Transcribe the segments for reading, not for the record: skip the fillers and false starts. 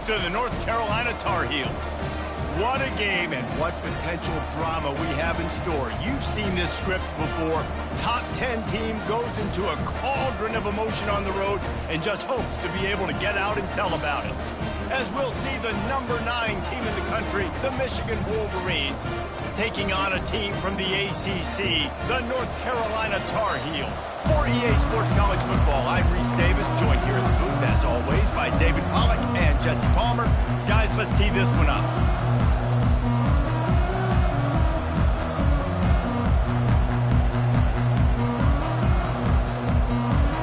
to the North Carolina Tar Heels. What a game and what potential drama we have in store. You've seen this script before. Top 10 team goes into a cauldron of emotion on the road and just hopes to be able to get out and tell about it. As we'll see the number 9 team in the country, the Michigan Wolverines, taking on a team from the ACC, the North Carolina Tar Heels. For EA Sports College Football, I'm Reese Davis, joined here in the booth, as always, by David Pollack and Jesse Palmer. Guys, let's tee this one up.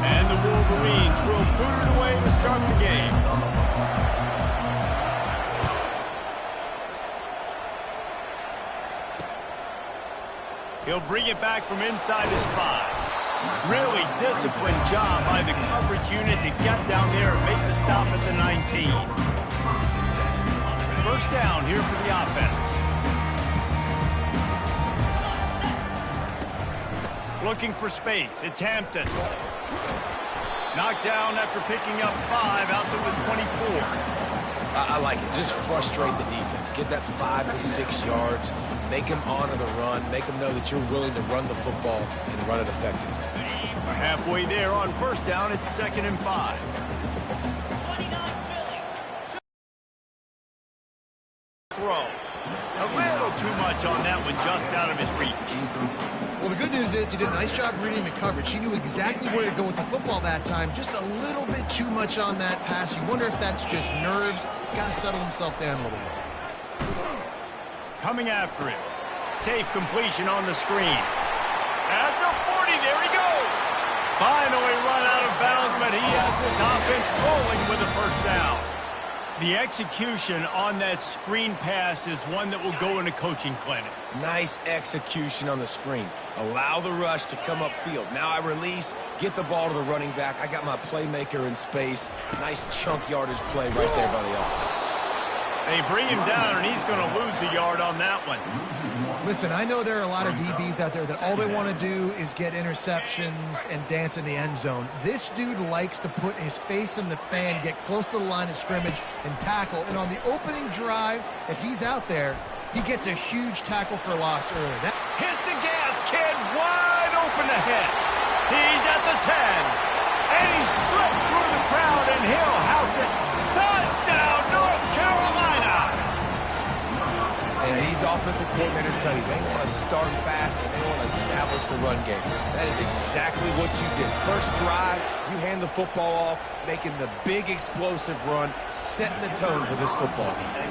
And the Wolverines will boot it away to start the game. He'll bring it back from inside his 5. Really disciplined job by the coverage unit to get down there and make the stop at the 19. First down here for the offense. Looking for space. It's Hampton. Knocked down after picking up 5 out to the 24. I like it. Just frustrate the defense. Get that 5 to 6 yards. Make them honor the run. Make them know that you're willing to run the football and run it effectively. We're halfway there on first down. It's 2nd and 5. Throw. A little too much on that one, just out of his reach. Well, the good news is he did a nice job reading the coverage. He knew exactly where to go with the football that time. Just a little bit too much on that pass. You wonder if that's just nerves. He's got to settle himself down a little bit. Coming after it. Safe completion on the screen. At the 40, there he goes. Finally run out of bounds, but he has this offense rolling with a first down. The execution on that screen pass is one that will go in a coaching clinic. Nice execution on the screen. Allow the rush to come upfield. Now I release, get the ball to the running back. I got my playmaker in space. Nice chunk yardage play right there by the offense. They bring him down, and he's going to lose a yard on that one. Listen, I know there are a lot of DBs out there that all they want to do is get interceptions and dance in the end zone. This dude likes to put his face in the fan, get close to the line of scrimmage, and tackle. And on the opening drive, if he's out there, he gets a huge tackle for loss early. Hit the gas, kid. Wide open ahead. He's at the 10. And he slipped through the crowd, and he'll house it. Touchdown, North Carolina. And these offensive coordinators tell you they want to start fast and they want to establish the run game. That is exactly what you did. First drive, you hand the football off, making the big explosive run, setting the tone for this football game.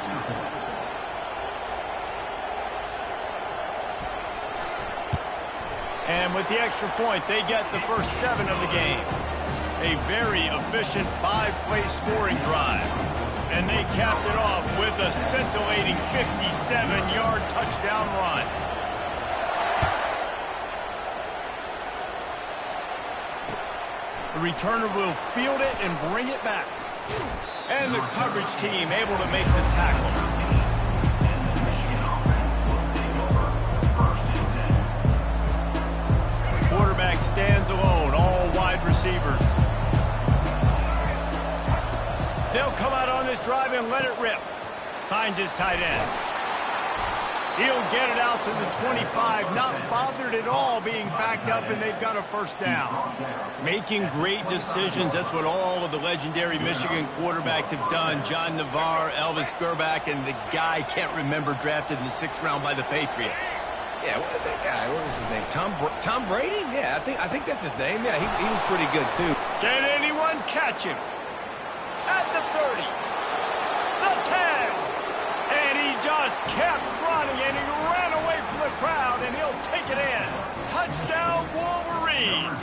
And with the extra point, they get the first 7 of the game. A very efficient 5-play scoring drive. And they capped it off with a scintillating 57-yard touchdown run. The returner will field it and bring it back. And the coverage team able to make the tackle. Quarterback stands alone, all wide receivers. They'll come out on this drive and let it rip. Finds his tight end. He'll get it out to the 25, not bothered at all being backed up, and they've got a first down. Making great decisions, that's what all of the legendary Michigan quarterbacks have done. John Navarre, Elvis Gerbach, and the guy, can't remember, drafted in the 6th round by the Patriots. Yeah, what was his name? Tom Brady? Yeah, I think that's his name. Yeah, he was pretty good, too. Can anyone catch him? At the 30, the 10, and he just kept running, and he ran away from the crowd, and he'll take it in. Touchdown, Wolverines.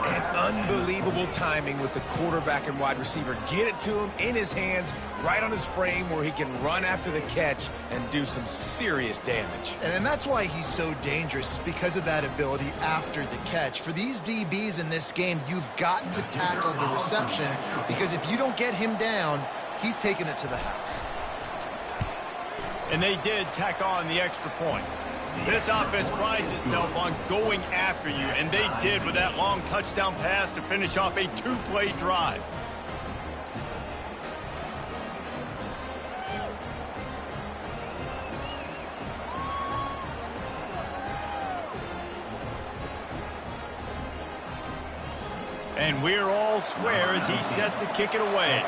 And unbelievable timing with the quarterback and wide receiver. Get it to him in his hands, right on his frame where he can run after the catch and do some serious damage. And that's why he's so dangerous, because of that ability after the catch. For these DBs in this game, you've got to tackle the reception, because if you don't get him down, he's taking it to the house. And they did tack on the extra point. This offense prides itself on going after you, and they did with that long touchdown pass to finish off a 2-play drive. And we're all square as he's set to kick it away.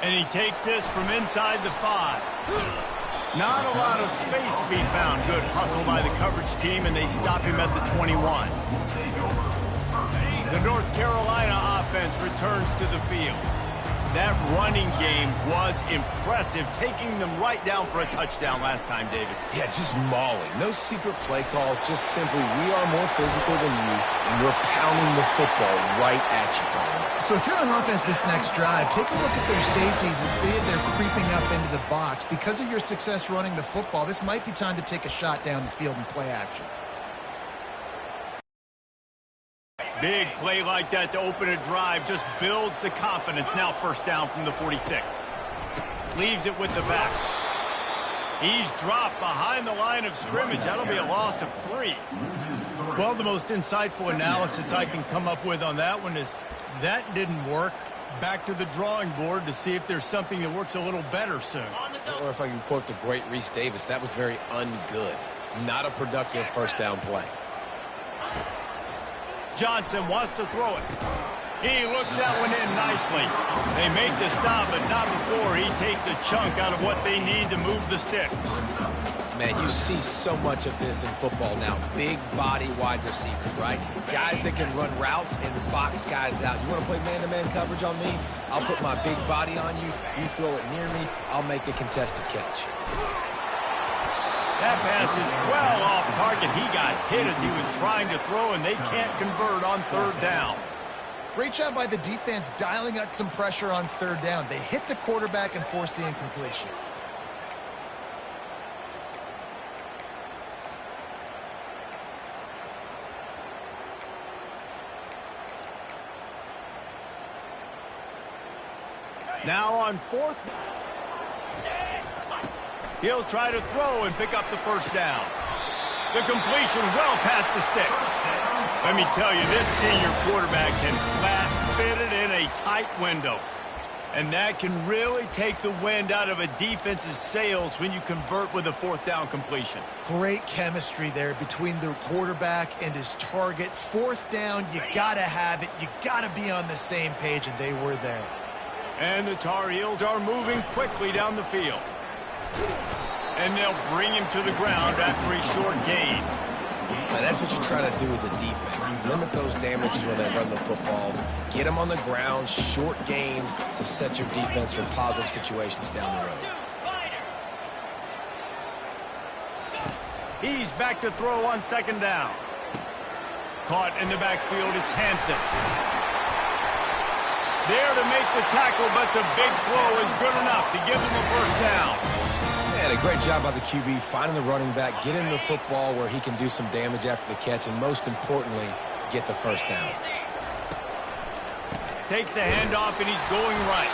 And he takes this from inside the 5. Not a lot of space to be found. Good hustle by the coverage team, and they stop him at the 21. The North Carolina offense returns to the field. That running game was impressive, taking them right down for a touchdown last time, David. Yeah, just mauling. No secret play calls, just simply we are more physical than you, and we're pounding the football right at you, Colin. So if you're on offense this next drive, take a look at their safeties and see if they're creeping up into the box. Because of your success running the football, this might be time to take a shot down the field and play action. Big play like that to open a drive just builds the confidence. Now first down from the 46. Leaves it with the back. He's dropped behind the line of scrimmage. That'll be a loss of 3. Well, the most insightful analysis I can come up with on that one is that didn't work. Back to the drawing board to see if there's something that works a little better soon. Or if I can quote the great Reese Davis, that was very ungood. Not a productive first down play. Johnson wants to throw it. He looks that one in nicely. They make the stop, but not before he takes a chunk out of what they need to move the sticks. Man, you see so much of this in football now. Big body wide receivers, right? Guys that can run routes and box guys out. You want to play man-to-man coverage on me? I'll put my big body on you. You throw it near me, I'll make the contested catch. That pass is well off target. He got hit as he was trying to throw, and they can't convert on third down. Great job by the defense dialing up some pressure on third down. They hit the quarterback and forced the incompletion. Now on fourth. He'll try to throw and pick up the first down. The completion well past the sticks. Let me tell you, this senior quarterback can flat fit it in a tight window. And that can really take the wind out of a defense's sails when you convert with a fourth down completion. Great chemistry there between the quarterback and his target. Fourth down, you got to have it. You got to be on the same page, and they were there. And the Tar Heels are moving quickly down the field. And they'll bring him to the ground after a short gain. Now, that's what you try to do as a defense. Limit those damages when they run the football. Get them on the ground, short gains to set your defense for positive situations down the road. He's back to throw on second down. Caught in the backfield, it's Hampton. There to make the tackle, but the big throw is good enough to give them a first down. And a great job by the QB finding the running back, getting the football where he can do some damage after the catch, and most importantly, get the first down. Takes the handoff, and he's going right.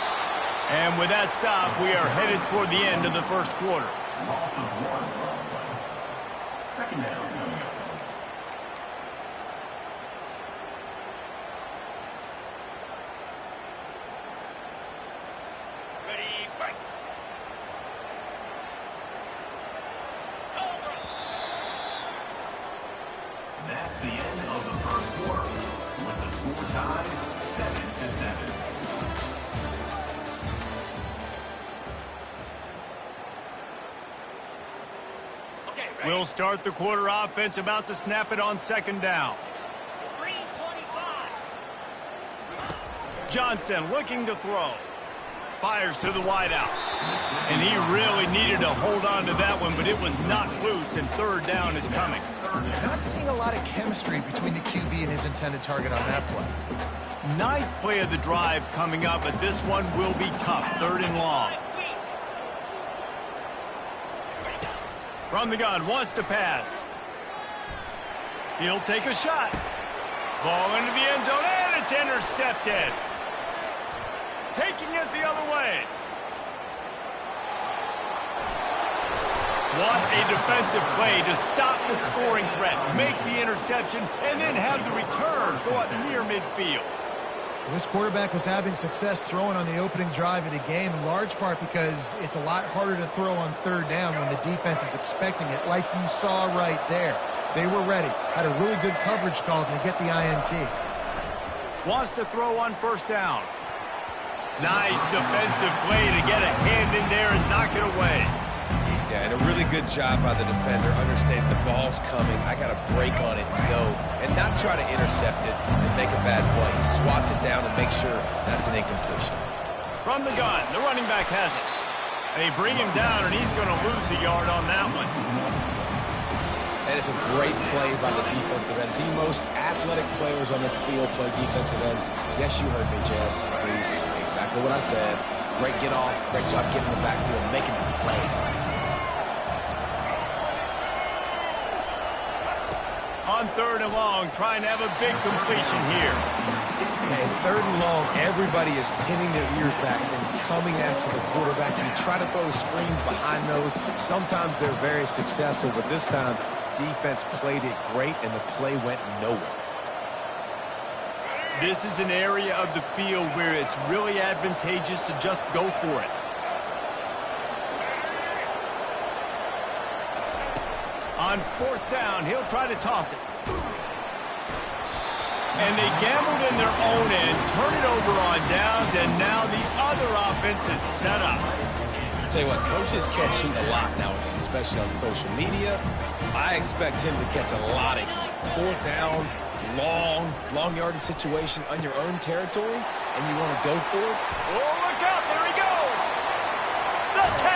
And with that stop, we are headed toward the end of the first quarter. Loss of 1. Second down. That's the end of the first quarter, with the score tied 7-7. We'll start the quarter offense, about to snap it on second down. Johnson looking to throw. Fires to the wideout. And he really needed to hold on to that one, but it was knocked loose, and third down is coming. Not seeing a lot of chemistry between the QB and his intended target on that play. Ninth play of the drive coming up, but this one will be tough. Third and long. From the gun, wants to pass. He'll take a shot. Ball into the end zone, and it's intercepted. Taking it the other way. What a defensive play to stop the scoring threat, make the interception, and then have the return go up near midfield. This quarterback was having success throwing on the opening drive of the game, in large part because it's a lot harder to throw on third down when the defense is expecting it, like you saw right there. They were ready, had a really good coverage call to get the INT. Wants to throw on first down. Nice defensive play to get a hand in there and knock it away. Yeah, and a really good job by the defender, understanding the ball's coming. I got to break on it and go, and not try to intercept it and make a bad play. He swats it down and makes sure that's an incompletion. From the gun, the running back has it. They bring him down, and he's going to lose a yard on that one. And it's a great play by the defensive end. The most athletic players on the field play defensive end. Yes, you heard me, Jess. Please, exactly what I said. Great get off, great job getting in the backfield, making the play. On third and long, trying to have a big completion here. Yeah, and third and long, everybody is pinning their ears back and coming after the quarterback. You try to throw screens behind those. Sometimes they're very successful, but this time, defense played it great, and the play went nowhere. This is an area of the field where it's really advantageous to just go for it. On fourth down, he'll try to toss it. And they gambled in their own end, turn it over on downs, and now the other offense is set up. I'll tell you what, coaches catch heat a lot nowadays, especially on social media. I expect him to catch a lot of heat. Fourth down, long yardage situation on your own territory, and you want to go for it? Oh, look out, there he goes. The 10.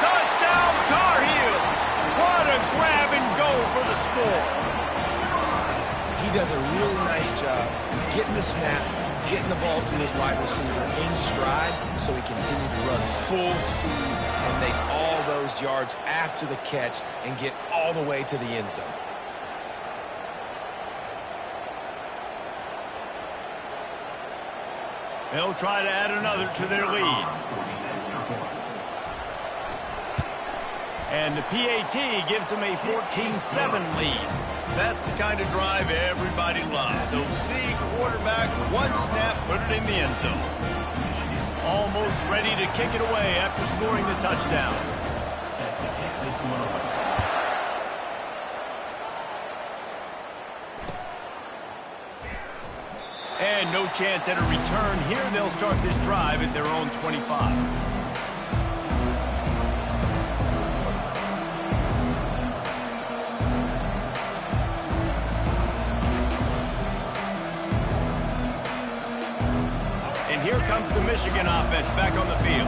Touchdown, Tar Heels. What a grab and go for the score. He does a really nice job getting the snap, getting the ball to his wide receiver in stride so he continued to run full speed and make all those yards after the catch and get all the way to the end zone. They'll try to add another to their lead. And the PAT gives them a 14-7 lead. That's the kind of drive everybody loves. OC, quarterback, one snap, put it in the end zone. Almost ready to kick it away after scoring the touchdown. And no chance at a return here. They'll start this drive at their own 25. Here comes the Michigan offense back on the field.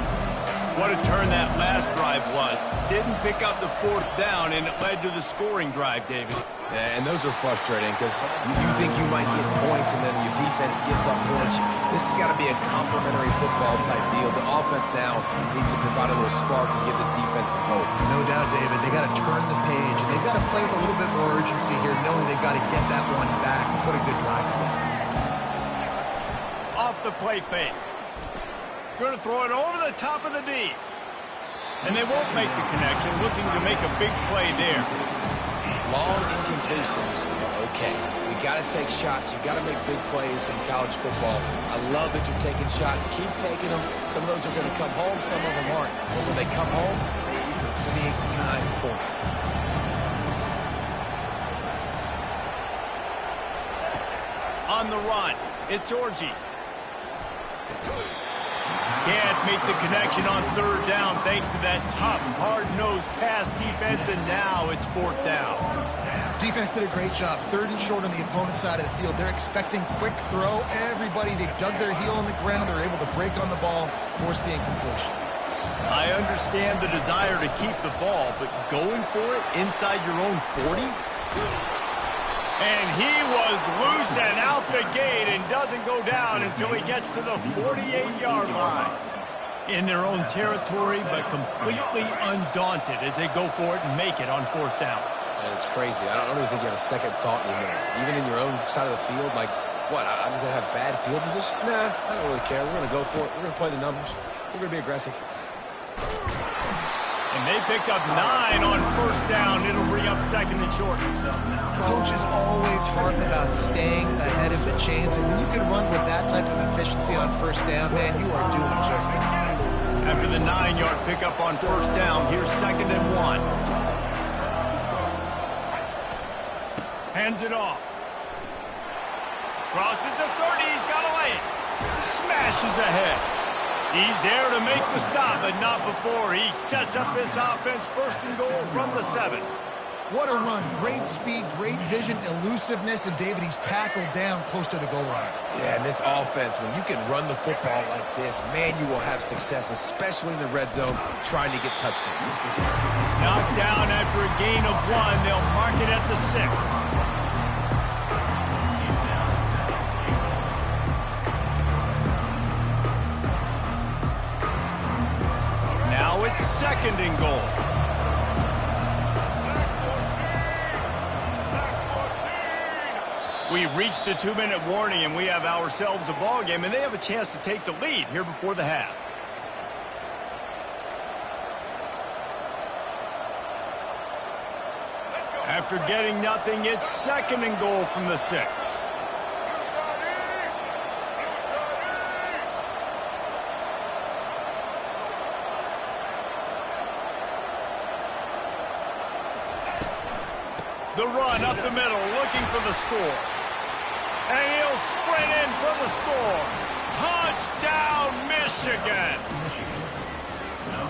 What a turn that last drive was. Didn't pick up the fourth down, and it led to the scoring drive, David. Yeah, and those are frustrating because you think you might get points, and then your defense gives up points. This has got to be a complimentary football type deal. The offense now needs to provide a little spark and give this defense some hope. No doubt, David. They got to turn the page, and they've got to play with a little bit more urgency here, knowing they've got to get that one back and put a good drive together. Off the play fake. Going to throw it over the top of the D. And they won't make the connection, looking to make a big play there. Long incompletions are okay. You got to take shots. You got to make big plays in college football. I love that you're taking shots. Keep taking them. Some of those are going to come home. Some of them aren't. But when they come home, they equal big-time points. On the run, it's Orji. Can't make the connection on third down thanks to that tough, hard-nosed pass defense, and now it's fourth down. Defense did a great job. Third and short on the opponent's side of the field. They're expecting quick throw. Everybody, they dug their heel on the ground. They're able to break on the ball, force the incompletion. I understand the desire to keep the ball, but going for it inside your own 40? And he was loose and out the gate and doesn't go down until he gets to the 48-yard line. In their own territory, but completely undaunted as they go for it and make it on fourth down. And it's crazy. I don't even think you have a second thought anymore. Even in your own side of the field, like, what, I'm going to have bad field position? Nah, I don't really care. We're going to go for it. We're going to play the numbers. We're going to be aggressive. And they pick up 9 on first down. It'll bring up second and short. Coaches always harp about staying ahead of the chains, and when you can run with that type of efficiency on first down, man, you are doing just that. After the 9-yard pickup on first down, here's second and 1. Hands it off. Crosses the 30. He's got a lane. Smashes ahead. He's there to make the stop, but not before. He sets up this offense first and goal from the 7. What a run. Great speed, great vision, elusiveness, and David, he's tackled down close to the goal line. Yeah, and this offense, when you can run the football like this, man, you will have success, especially in the red zone, trying to get touchdowns. Knocked down after a gain of 1. They'll mark it at the 6. Now it's second and goal. We've reached the 2-minute warning, and we have ourselves a ball game, and they have a chance to take the lead here before the half. After getting nothing, it's second and goal from the 6. The run up the middle, looking for the score. And he'll sprint in for the score. Touchdown, Michigan!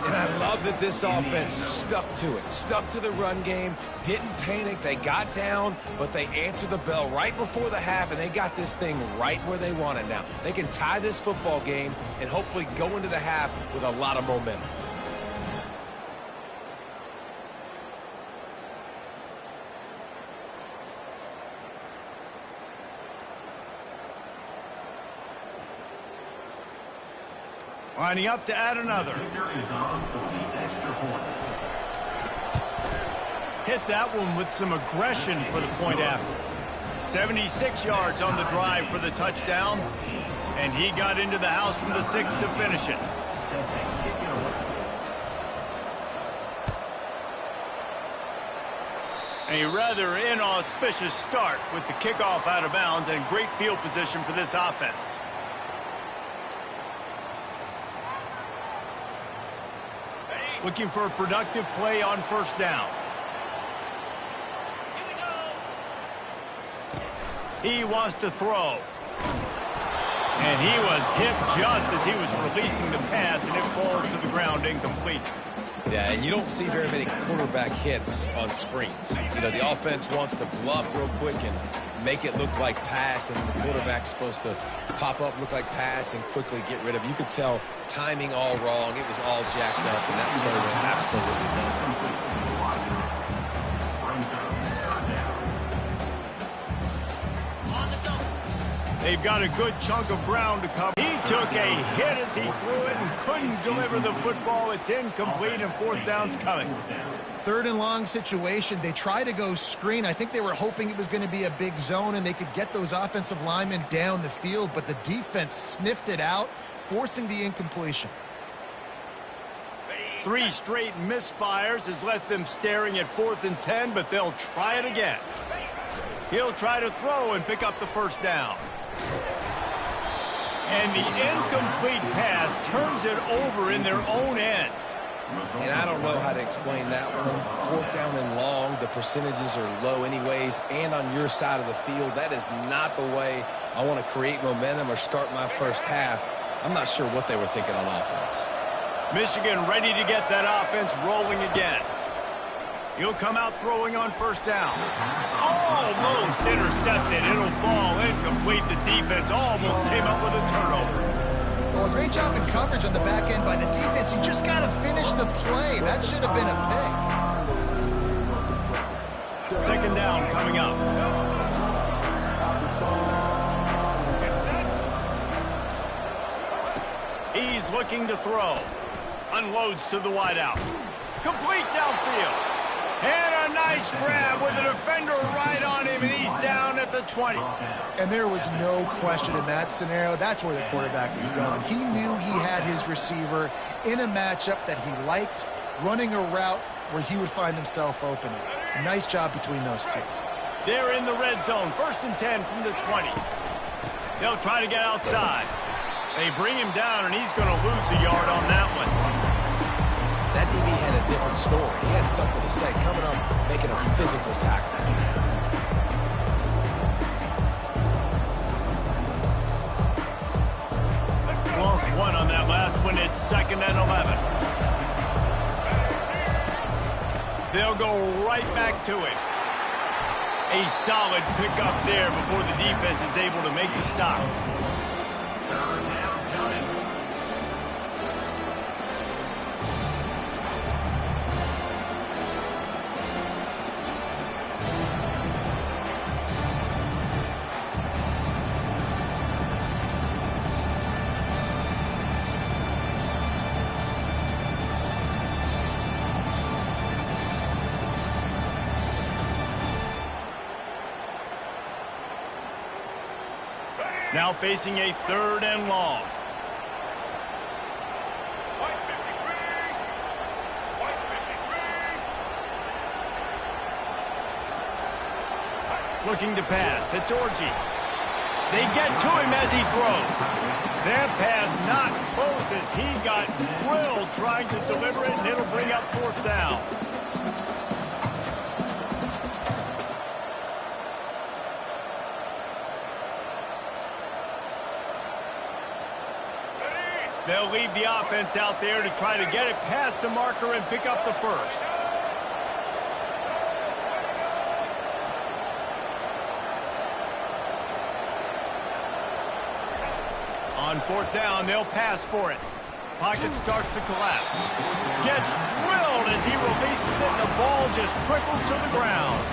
And I love that this offense stuck to it, stuck to the run game, didn't panic. They got down, but they answered the bell right before the half, and they got this thing right where they want it now. They can tie this football game and hopefully go into the half with a lot of momentum. Lining up to add another. Hit that one with some aggression for the point after. 76 yards on the drive for the touchdown. And he got into the house from the 6 to finish it. A rather inauspicious start with the kickoff out of bounds and great field position for this offense. Looking for a productive play on first down. He wants to throw. And he was hit just as he was releasing the pass, and it falls to the ground incomplete. Yeah, and you don't see very many quarterback hits on screens. You know, the offense wants to bluff real quick and make it look like pass, and the quarterback's supposed to pop up, look like pass, and quickly get rid of it. You could tell timing all wrong. It was all jacked up, and that play went absolutely nowhere. They've got a good chunk of ground to cover. He took a hit as he threw it and couldn't deliver the football. It's incomplete, and fourth down's coming. Third and long situation. They try to go screen. I think they were hoping it was going to be a big zone and they could get those offensive linemen down the field, but the defense sniffed it out, forcing the incompletion. 3 straight misfires has left them staring at 4th and 10, but they'll try it again. He'll try to throw and pick up the first down. And the incomplete pass turns it over in their own end. And I don't know how to explain that one. 4th down and long, the percentages are low anyways, and on your side of the field, that is not the way I want to create momentum or start my first half. I'm not sure what they were thinking on offense. Michigan ready to get that offense rolling again. He'll come out throwing on first down. Almost intercepted. It'll fall incomplete. The defense almost came up with a turnover. Well, a great job in coverage on the back end by the defense. You just got to finish the play. That should have been a pick. Second down coming up. He's looking to throw. Unloads to the wideout. Complete downfield. And a nice grab with a defender right on him, and he's down at the 20. And there was no question in that scenario. That's where the quarterback was going. He knew he had his receiver in a matchup that he liked. running a route where he would find himself open. Nice job between those two. They're in the red zone. 1st and 10 from the 20. They'll try to get outside. They bring him down, and he's going to lose a yard on that one. That DB had a different story. He had something to say, coming up, making a physical tackle. Lost one on that last one. It's 2nd and 11. They'll go right back to it. A solid pickup there before the defense is able to make the stop. Now facing a 3rd and long. Looking to pass. It's Orji. They get to him as he throws. That pass not close as he got drilled trying to deliver it, and it'll bring up 4th down. They'll leave the offense out there to try to get it past the marker and pick up the 1st. On 4th down, they'll pass for it. Pocket starts to collapse. Gets drilled as he releases it, and the ball just trickles to the ground.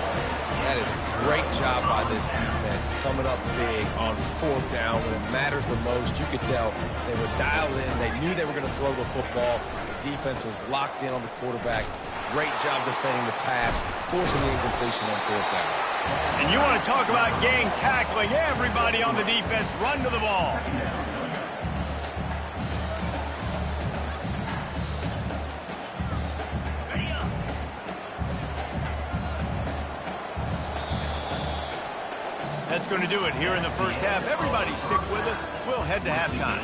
That is a great job by this defense, coming up big on 4th down when it matters the most. You could tell they were dialed in. They knew they were going to throw the football. The defense was locked in on the quarterback. Great job defending the pass, forcing the incompletion on 4th down. And you want to talk about gang tackling. Everybody on the defense run to the ball. That's going to do it here in the 1st half. Everybody stick with us. We'll head to halftime.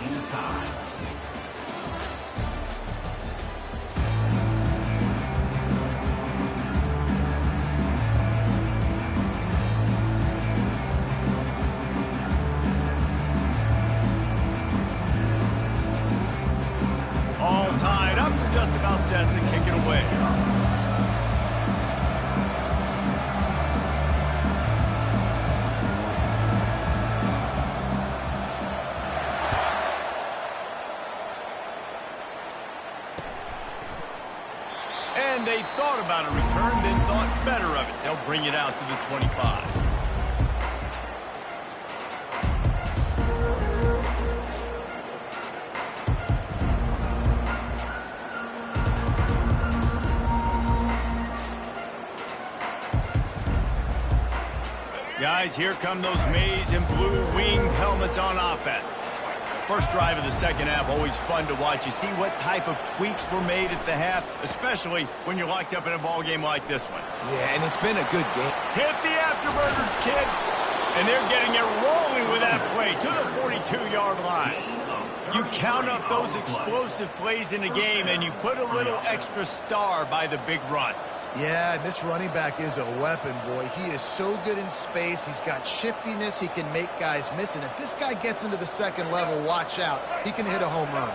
All tied up. Just about set to kick it away. And they thought about a return, then thought better of it. They'll bring it out to the 25. Guys, here come those maize and blue winged helmets on offense. First drive of the 2nd half, always fun to watch. You see what type of tweaks were made at the half, especially when you're locked up in a ball game like this one. Yeah, and it's been a good game. Hit the afterburners, kid. And they're getting it rolling with that play to the 42-yard line. You count up those explosive plays in the game, and you put a little extra star by the big runs. Yeah, this running back is a weapon, boy. He is so good in space. He's got shiftiness. He can make guys miss. And if this guy gets into the 2nd level, watch out. He can hit a home run.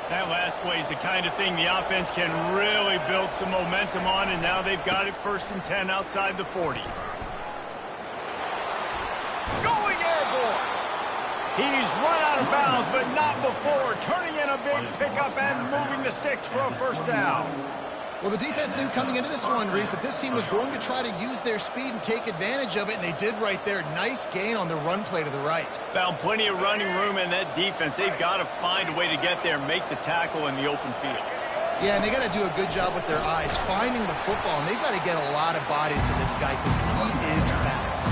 That last play is the kind of thing the offense can really build some momentum on, and now they've got it 1st and 10 outside the 40. Going airborne. He's run out of bounds, but not before. Turning in a big pickup and moving the sticks for a 1st down. Well, the defense knew coming into this one, Reese, that this team was going to try to use their speed and take advantage of it, and they did right there. Nice gain on the run play to the right. Found plenty of running room in that defense. They've got to find a way to get there and make the tackle in the open field. Yeah, and they got to do a good job with their eyes, finding the football, and they've got to get a lot of bodies to this guy because he is fast.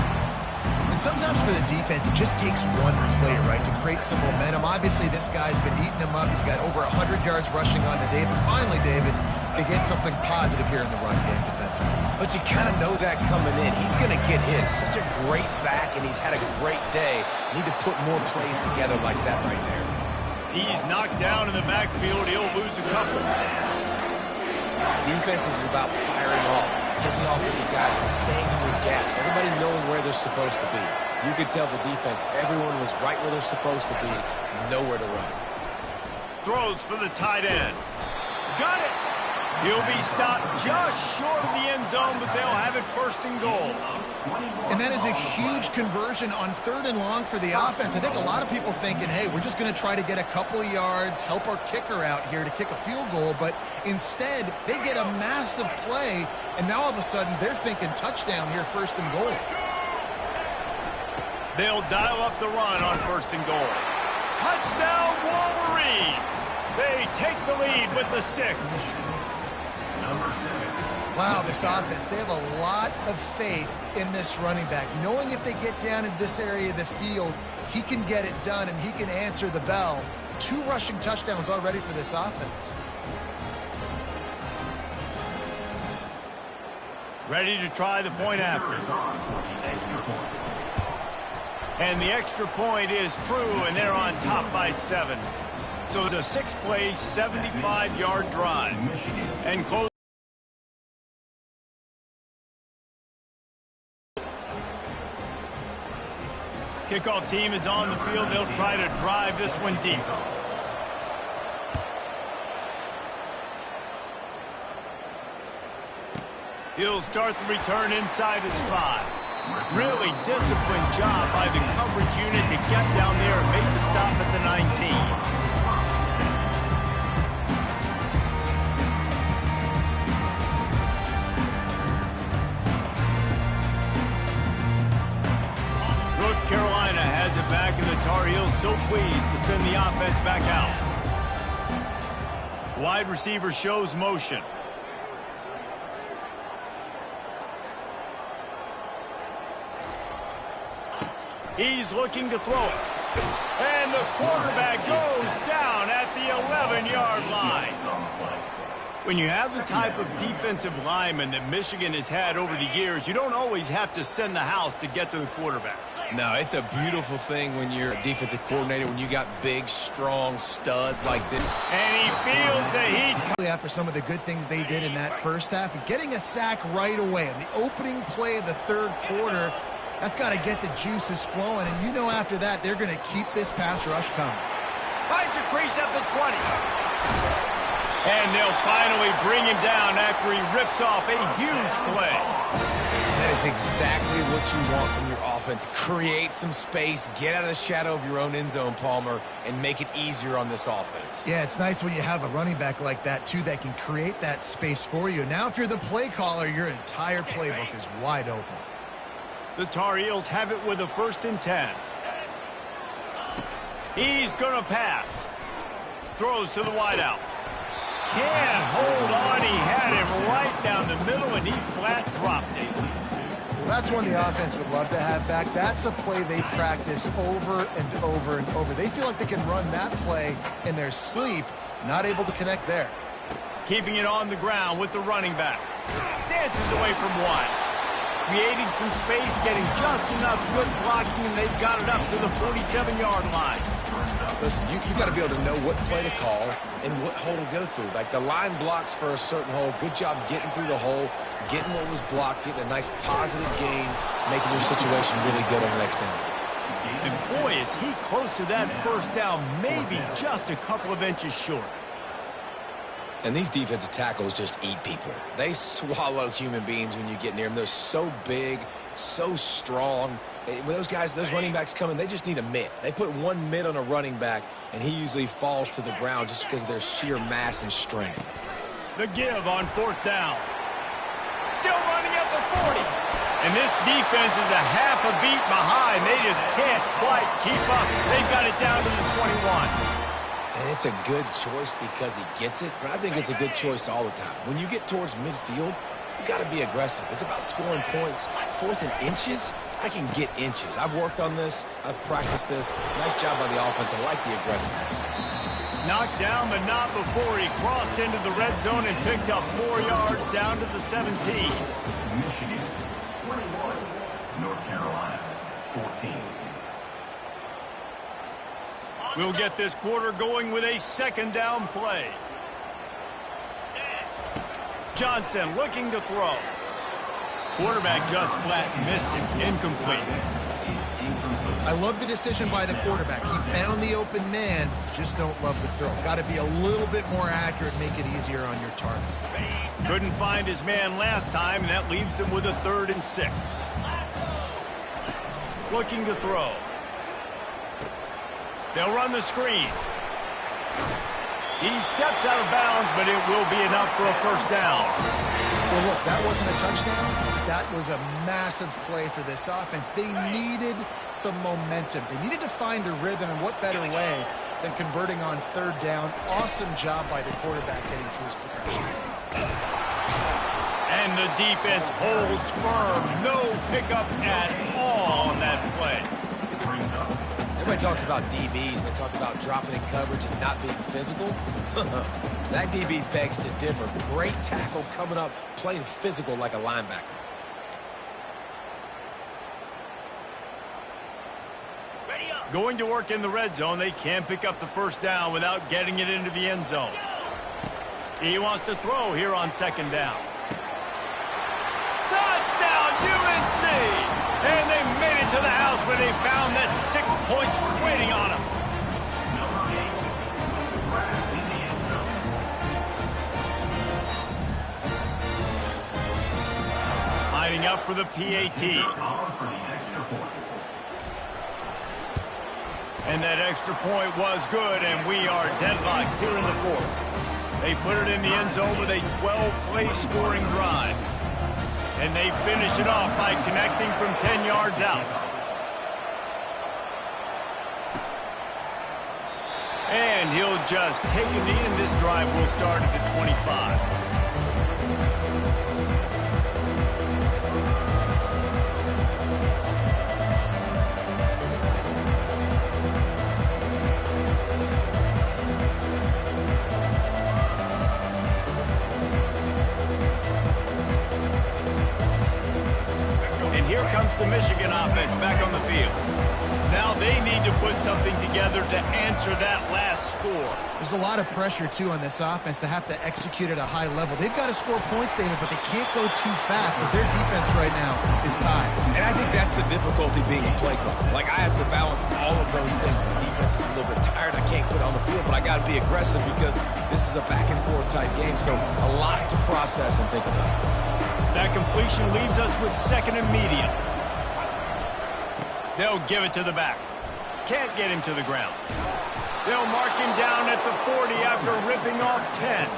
And sometimes for the defense, it just takes one play, right, to create some momentum. Obviously, this guy's been eating him up. He's got over 100 yards rushing on the day, but finally, David, to get something positive here in the run game defensively. But you kind of know that coming in. He's going to get his. Such a great back, and he's had a great day. Need to put more plays together like that right there. He's knocked down in the backfield. He'll lose a couple. Defense is about firing off, hitting the offensive guys, and staying in your gaps. Everybody knowing where they're supposed to be. You could tell the defense, everyone was right where they're supposed to be, nowhere to run. Throws for the tight end. Got it. He'll be stopped just short of the end zone, but they'll have it first and goal. And that is a huge conversion on 3rd and long for the offense. I think a lot of people thinking, hey, we're just going to try to get a couple of yards, help our kicker out here to kick a field goal. But instead, they get a massive play, and now all of a sudden they're thinking touchdown here, 1st and goal. They'll dial up the run on 1st and goal. Touchdown, Wolverines! They take the lead with the 6. Wow, this offense, they have a lot of faith in this running back, knowing if they get down in this area of the field, he can get it done and he can answer the bell. 2 rushing touchdowns already for this offense. Ready to try the point after. And the extra point is true, and they're on top by 7. So it's a 6-play, 75-yard drive. And close. Kickoff team is on the field. They'll try to drive this one deep. He'll start the return inside his 5. Really disciplined job by the coverage unit to get down there and make the stop at the 19. North Carolina has it back, and the Tar Heels so pleased to send the offense back out. Wide receiver shows motion. He's looking to throw it. And the quarterback goes down at the 11-yard line. When you have the type of defensive lineman that Michigan has had over the years, you don't always have to send the house to get to the quarterback. No, it's a beautiful thing when you're a defensive coordinator, when you got big, strong studs like this. And he feels the heat. After some of the good things they did in that first half, getting a sack right away in the opening play of the 3rd quarter, that's got to get the juices flowing. And you know after that, they're going to keep this pass rush coming. Finds a crease at the 20. And they'll finally bring him down after he rips off a huge play. That is exactly what you want from your offense. Create some space, get out of the shadow of your own end zone, Palmer, and make it easier on this offense. Yeah, it's nice when you have a running back like that, too, that can create that space for you. Now, if you're the play caller, your entire playbook is wide open. The Tar Heels have it with a 1st and 10. He's going to pass. Throws to the wideout. Can't hold on. He had him right down the middle, and he flat dropped it. Well, that's one the offense would love to have back. That's a play they practice over and over and over. They feel like they can run that play in their sleep, not able to connect there. Keeping it on the ground with the running back. Dances away from 1. Creating some space, getting just enough good blocking, and they've got it up to the 47-yard line. Listen, you got to be able to know what play to call and what hole to go through. Like the line blocks for a certain hole. Good job getting through the hole, getting what was blocked, getting a nice positive gain, making your situation really good on the next down. And boy, is he close to that 1st down, maybe just a couple of inches short. And these defensive tackles just eat people. They swallow human beings when you get near them. They're so big, so strong. When those guys, those running backs come in, they just need a mitt. They put 1 mitt on a running back, and he usually falls to the ground just because of their sheer mass and strength. The give on 4th down. Still running at the 40. And this defense is a half a beat behind. They just can't quite keep up. They've got it down to the 21. And it's a good choice because he gets it, but I think it's a good choice all the time. When you get towards midfield, you got to be aggressive. It's about scoring points. 4th and inches, I can get inches. I've worked on this. I've practiced this. Nice job by the offense. I like the aggressiveness. Knocked down, but not before he crossed into the red zone and picked up 4 yards down to the 17. Michigan, 21. North Carolina, 14. We'll get this quarter going with a second down play. Johnson looking to throw. Quarterback just flat missed it. Incomplete. I love the decision by the quarterback. He found the open man, just don't love the throw. Got to be a little bit more accurate, make it easier on your target. Couldn't find his man last time, and that leaves him with a 3rd and 6. Looking to throw. They'll run the screen. He steps out of bounds, but it will be enough for a first down. Well, look, that wasn't a touchdown. That was a massive play for this offense. They needed some momentum. They needed to find a rhythm, and what better way than converting on 3rd down. Awesome job by the quarterback getting through his progression. And the defense holds firm. No pickup at all on that play. Everybody talks about DBs. They talk about dropping in coverage and not being physical. That DB begs to differ. Great tackle coming up, playing physical like a linebacker. Going to work in the red zone. They can't pick up the first down without getting it into the end zone. He wants to throw here on 2nd down. Touchdown, UNC! And they made it to the house where they found that 6 points waiting on them. Number 8, grab in the end zone. Lining up for the PAT. On for the extra point. And that extra point was good, and we are deadlocked here in the 4th. They put it in the end zone with a 12-play scoring drive. And they finish it off by connecting from 10 yards out. And he'll just take a knee, and this drive will start at the 25. Here comes the Michigan offense back on the field. Now they need to put something together to answer that last score. There's a lot of pressure, too, on this offense to have to execute at a high level. They've got to score points, David, but they can't go too fast because their defense right now is tied. And I think that's the difficulty being a play caller. Like, I have to balance all of those things. My defense is a little bit tired. I can't put it on the field, but I got to be aggressive because this is a back-and-forth type game, so a lot to process and think about. That completion leaves us with 2nd and medium. They'll give it to the back. Can't get him to the ground. They'll mark him down at the 40 after ripping off 10.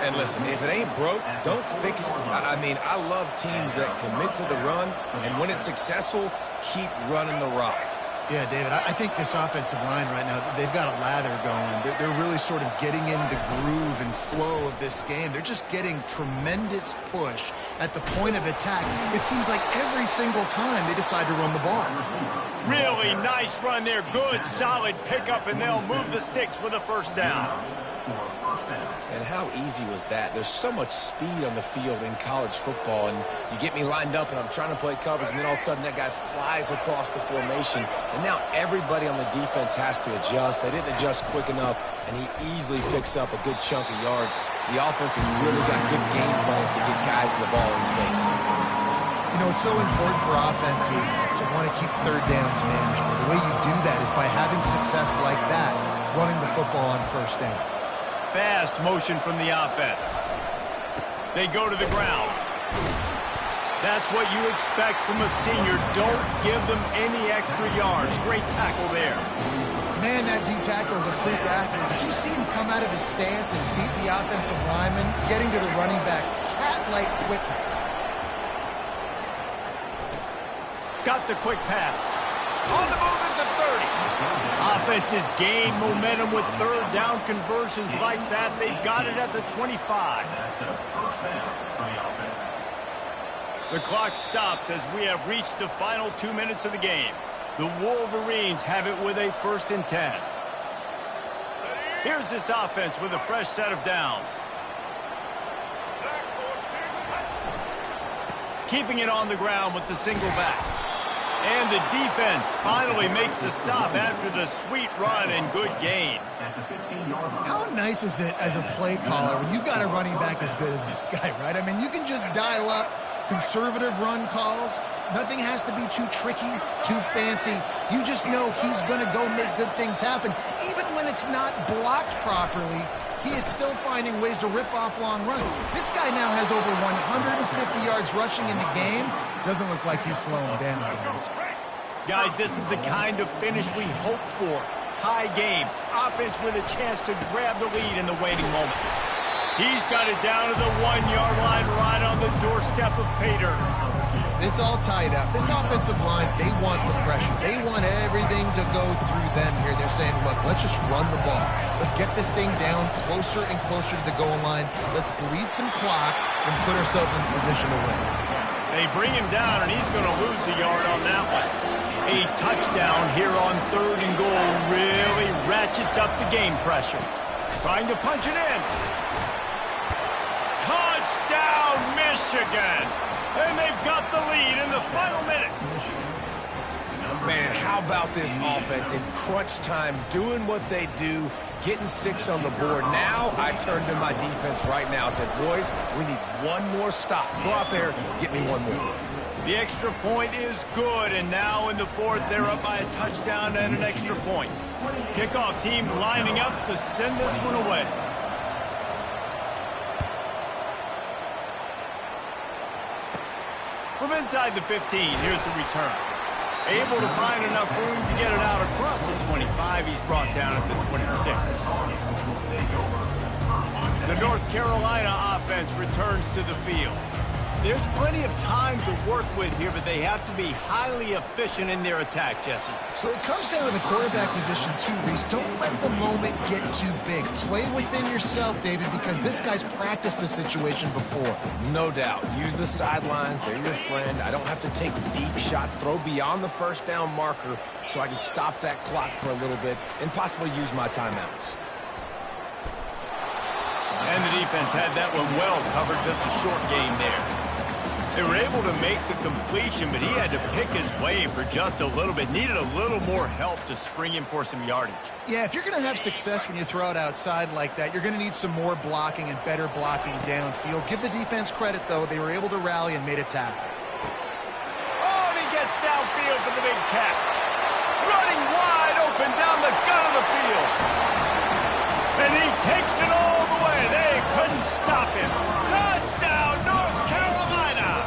And listen, if it ain't broke, don't fix it. I mean, I love teams that commit to the run, and when it's successful, keep running the rock. Yeah, David, I think this offensive line right now, they've got a lather going. They're really sort of getting in the groove and flow of this game. They're just getting tremendous push at the point of attack. It seems like every single time they decide to run the ball. Really nice run there. Good, solid pickup, and they'll move the sticks with a first down. And how easy was that? There's so much speed on the field in college football, and you get me lined up, and I'm trying to play coverage, and then all of a sudden that guy flies across the formation, and now everybody on the defense has to adjust. They didn't adjust quick enough, and he easily picks up a good chunk of yards. The offense has really got good game plans to get guys the ball in space. You know, it's so important for offenses to want to keep 3rd downs manageable. The way you do that is by having success like that, running the football on 1st down. Fast motion from the offense. They go to the ground. That's what you expect from a senior. Don't give them any extra yards. Great tackle there. Man, that D-tackle is a freak athlete. Did you see him come out of his stance and beat the offensive lineman, getting to the running back? Cat-like quickness. Got the quick pass. On the move at the 30. Offenses gain momentum with 3rd down conversions like that. They've got it at the 25. The clock stops as we have reached the final 2 minutes of the game. The Wolverines have it with a 1st and 10. Here's this offense with a fresh set of downs. Keeping it on the ground with the single back. And the defense finally makes the stop after the sweet run and good gain. How nice is it as a play caller when you've got a running back as good as this guy, right? I mean, you can just dial up conservative run calls. Nothing has to be too tricky, too fancy. You just know he's going to go make good things happen. Even when it's not blocked properly, he is still finding ways to rip off long runs. This guy now has over 150 yards rushing in the game. Doesn't look like he's slowing down, guys. Guys, this is the kind of finish we hope for. Tie game. Offense with a chance to grab the lead in the waning moments. He's got it down to the 1-yard line right on the doorstep of pay dirt. It's all tied up. This offensive line, they want the pressure. They want everything to go through them here. They're saying, look, let's just run the ball. Let's get this thing down closer and closer to the goal line. Let's bleed some clock and put ourselves in position to win. They bring him down, and he's going to lose a yard on that one. A touchdown here on 3rd and goal really ratchets up the game pressure. Trying to punch it in. Touchdown, Michigan! And they've got the lead in the final minute. Man, how about this offense in crunch time, doing what they do, getting 6 on the board. Now I turn to my defense right now and said, boys, we need one more stop. Go out there, get me one more. The extra point is good, and now in the 4th, they're up by a touchdown and an extra point. Kickoff team lining up to send this one away. From inside the 15, here's the return. Able to find enough room to get it out across the 25. He's brought down at the 26. The North Carolina offense returns to the field. There's plenty of time to work with here, but they have to be highly efficient in their attack, Jesse. So it comes down to the quarterback position too, Reese. Don't let the moment get too big. Play within yourself, David, because this guy's practiced this situation before. No doubt. Use the sidelines. They're your friend. I don't have to take deep shots. Throw beyond the first down marker so I can stop that clock for a little bit and possibly use my timeouts. And the defense had that one well covered, just a short game there. They were able to make the completion, but he had to pick his way for just a little bit. Needed a little more help to spring him for some yardage. Yeah, if you're going to have success when you throw it outside like that, you're going to need some more blocking and better blocking downfield. Give the defense credit, though. They were able to rally and made a tackle. Oh, and he gets downfield for the big catch. Running wide open down the gut of the field. And he takes it all the way. They couldn't stop him. Touchdown, North Carolina!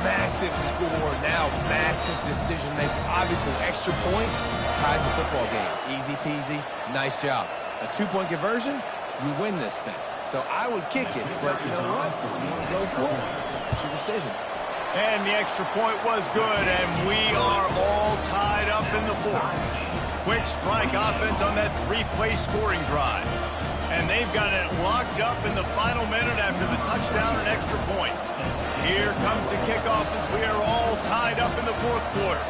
Massive score, now massive decision making. Obviously, extra point ties the football game. Easy peasy, nice job. A 2-point conversion, you win this thing. So I would kick it, but you know what? If you want to go for it, it's your decision. And the extra point was good, and we are all tied up in the 4th. Quick strike offense on that 3-play scoring drive. And they've got it locked up in the final minute after the touchdown and extra point. Here comes the kickoff as we are all tied up in the 4th quarter.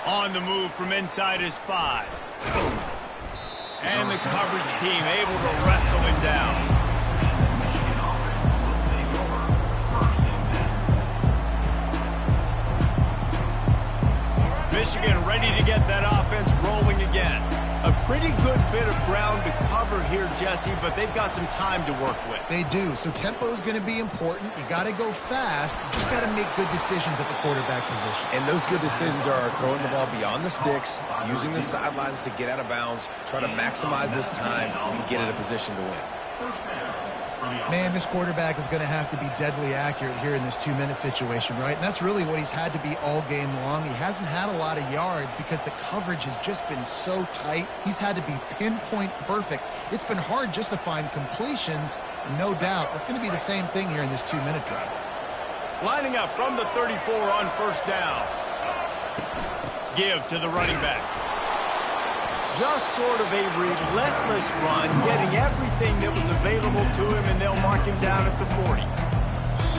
On the move from inside his 5. And the coverage team able to wrestle him down. Michigan ready to get that offense rolling again. A pretty good bit of ground to cover here, Jesse, but they've got some time to work with. They do. So tempo is going to be important. You got to go fast. You just got to make good decisions at the quarterback position. And those good decisions are throwing the ball beyond the sticks, using the sidelines to get out of bounds, try to maximize this time and get in a position to win. Man, this quarterback is going to have to be deadly accurate here in this 2-minute situation, right? And that's really what he's had to be all game long. He hasn't had a lot of yards because the coverage has just been so tight. He's had to be pinpoint perfect. It's been hard just to find completions, no doubt. That's going to be the same thing here in this 2-minute drive. Lining up from the 34 on first down. Give to the running back. Just sort of a relentless run, getting everything that was available to him, and they'll mark him down at the 40.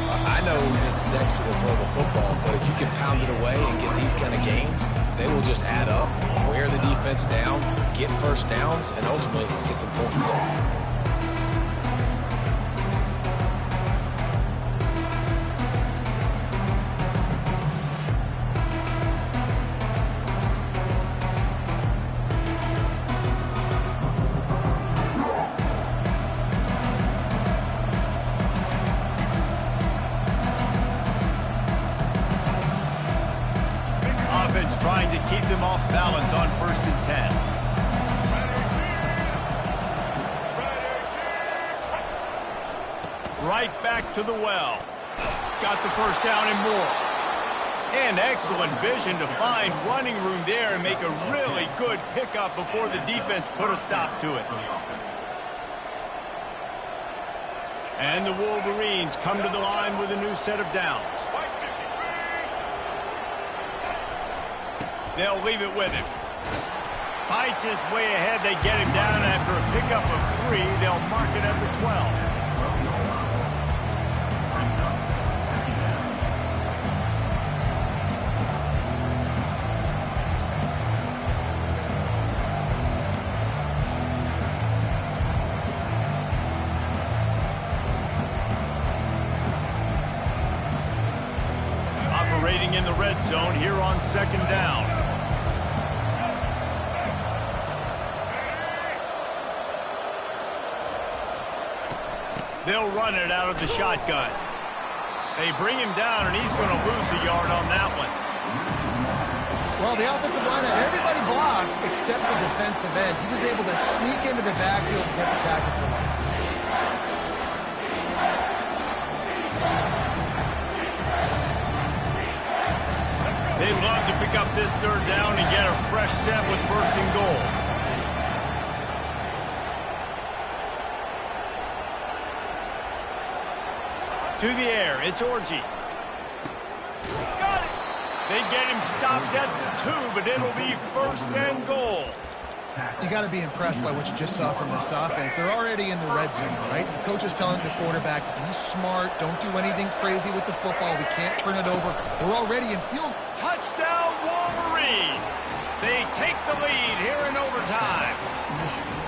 I know it's sexy to throw the football, but if you can pound it away and get these kind of gains, they will just add up, wear the defense down, get first downs, and ultimately get some points. Trying to keep them off balance on 1st and 10. Right back to the well. Got the first down and more. And excellent vision to find running room there and make a really good pickup before the defense put a stop to it. And the Wolverines come to the line with a new set of downs. They'll leave it with him. Fights his way ahead. They get him down after a pickup of 3. They'll mark it at the 12. Operating in the red zone here on 2nd down. They'll run it out of the shotgun. They bring him down, and he's going to lose a yard on that one. Well, the offensive line had everybody blocked except the defensive end. He was able to sneak into the backfield to get the tackle for loss. They'd love to pick up this 3rd down and get a fresh set with 1st and goal. To the air, it's Orji. Got it! They get him stopped at the 2, but it'll be 1st and goal. You got to be impressed by what you just saw from this offense. They're already in the red zone, right? The coach is telling the quarterback, be smart, don't do anything crazy with the football. We can't turn it over. We're already in field. Touchdown, Wolverines! They take the lead here in overtime.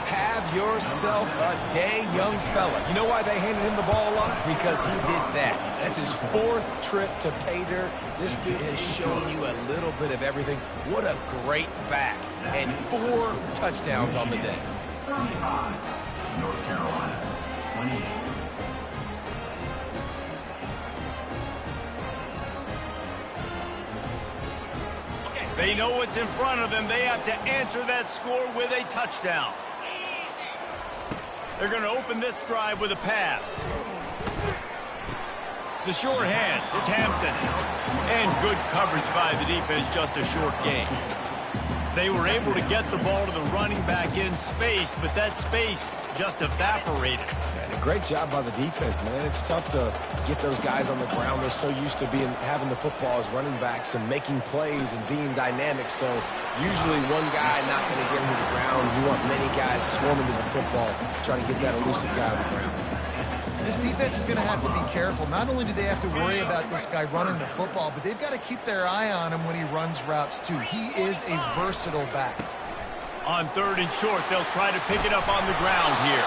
Have yourself a day, young fella. You know why they handed him the ball a lot? Because he did that. That's his 4th trip to pay dirt. This dude has shown you a little bit of everything. What a great back. And 4 touchdowns on the day. 35, North Carolina, 28. They know what's in front of them. They have to answer that score with a touchdown. They're going to open this drive with a pass. The short hands, it's Hampton. And good coverage by the defense, just a short gain. They were able to get the ball to the running back in space, but that space just evaporated. And a great job by the defense, man. It's tough to get those guys on the ground. They're so used to having the football as running backs and making plays and being dynamic. So usually one guy not going to get him to the ground. You want many guys swarming to the football, trying to get that elusive guy on the ground. This defense is going to have to be careful. Not only do they have to worry about this guy running the football, but they've got to keep their eye on him when he runs routes too. He is a versatile back. On 3rd and short, they'll try to pick it up on the ground here.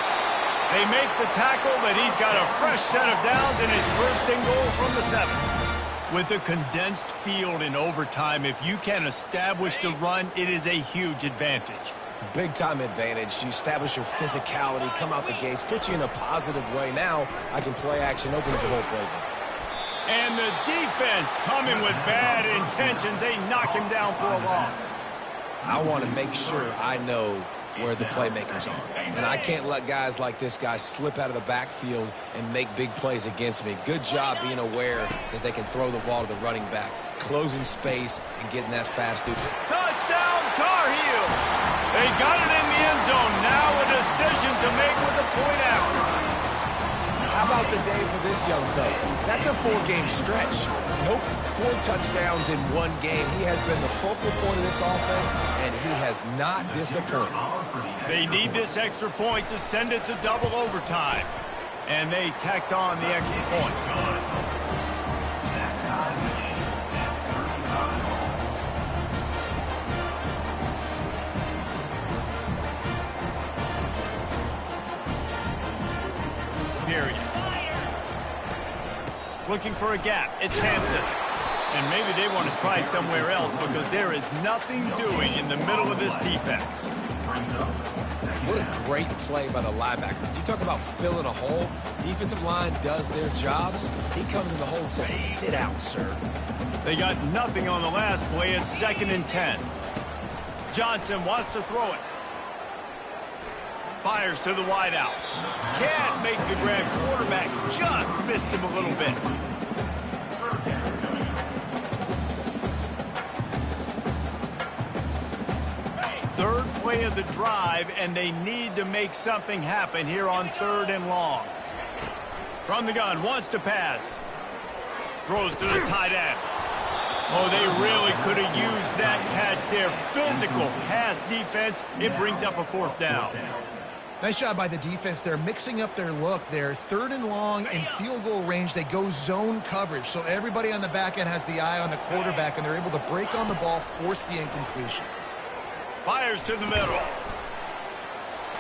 They make the tackle, but he's got a fresh set of downs, and it's 1st and goal from the 7. With a condensed field in overtime, if you can establish the run, it is a huge advantage. Big-time advantage. You establish your physicality, come out the gates, put you in a positive way. Now I can play action, opens the whole playbook. And the defense coming with bad intentions. They knock him down for a loss. I want to make sure I know where the playmakers are. And I can't let guys like this guy slip out of the backfield and make big plays against me. Good job being aware that they can throw the ball to the running back, closing space and getting that fast dude. Touchdown, Tar Heels! They got it in the end zone. Now a decision to make with the point after. How about the day for this young fella? That's a 4-game stretch. Nope, 4 touchdowns in 1 game. He has been the focal point of this offense, and he has not disappointed. They need this extra point to send it to double overtime. And they tacked on the extra point. period. Looking for a gap. It's Hampton. And maybe they want to try somewhere else because there is nothing doing in the middle of this defense. What a great play by the linebacker. You talk about filling a hole. Defensive line does their jobs. He comes in the hole and says, sit out, sir. They got nothing on the last play. It's 2nd and 10. Johnson wants to throw it. Fires to the wideout. Can't make the grab. Quarterback just missed him a little bit. Third play of the drive, and they need to make something happen here on 3rd and long. From the gun, wants to pass. Throws to the tight end. Oh, they really could have used that catch there. Physical pass defense. It brings up a 4th down. Nice job by the defense. They're mixing up their look. They're 3rd and long in field goal range. They go zone coverage. So everybody on the back end has the eye on the quarterback, and they're able to break on the ball, force the incompletion. Fires to the middle.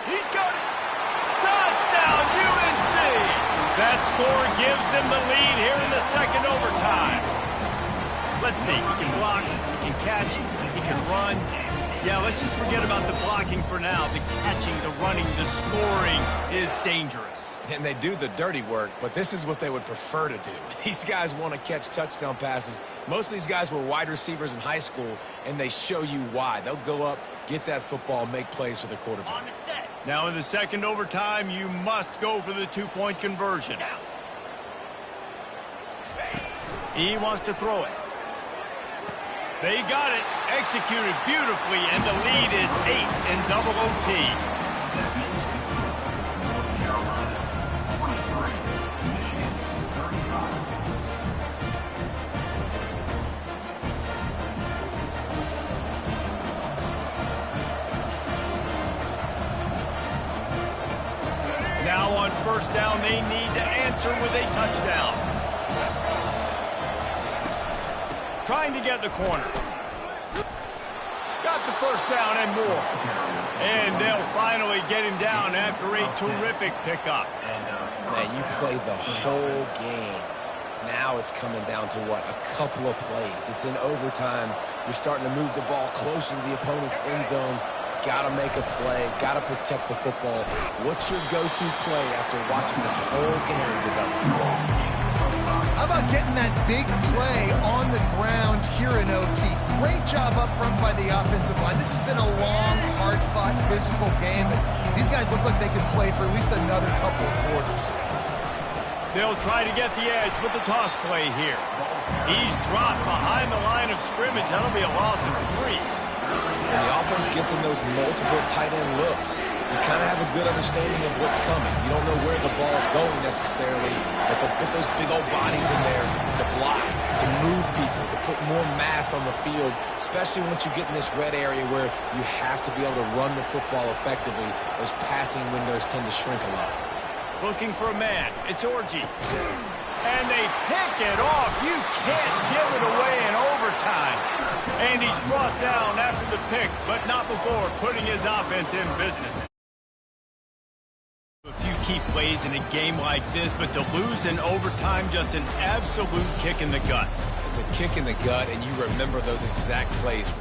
He's got it. Touchdown, UNC! That score gives them the lead here in the 2nd overtime. Let's see. He can block, he can catch, he can run. Yeah, let's just forget about the blocking for now. The catching, the running, the scoring is dangerous. And they do the dirty work, but this is what they would prefer to do. These guys want to catch touchdown passes. Most of these guys were wide receivers in high school, and they show you why. They'll go up, get that football, make plays for the quarterback. Now in the 2nd overtime, you must go for the 2-point conversion. He wants to throw it. They got it, executed beautifully, and the lead is 8 in double OT. Now on 1st down, they need to answer with a touchdown. Trying to get the corner. Got the 1st down and more. And they'll finally get him down after a terrific pickup. Man, you play the whole game. Now it's coming down to what? A couple of plays. It's in overtime. You're starting to move the ball closer to the opponent's end zone. Got to make a play. Got to protect the football. What's your go-to play after watching this whole game develop? How about getting that big play on the ground here in OT? Great job up front by the offensive line. This has been a long, hard-fought, physical game. And these guys look like they can play for at least another couple of quarters. They'll try to get the edge with the toss play here. He's dropped behind the line of scrimmage. That'll be a loss of 3. When the offense gets in those multiple tight end looks, you kind of have a good understanding of what's coming. You don't know where the ball's going necessarily, but they'll put those big old bodies in there to block, to move people, to put more mass on the field, especially once you get in this red area where you have to be able to run the football effectively. Those passing windows tend to shrink a lot. Looking for a man. It's Orji. And they pick it off. You can't give it away in overtime. And he's brought down after the pick, but not before putting his offense in business. A few key plays in a game like this, but to lose in overtime, just an absolute kick in the gut. It's a kick in the gut, and you remember those exact plays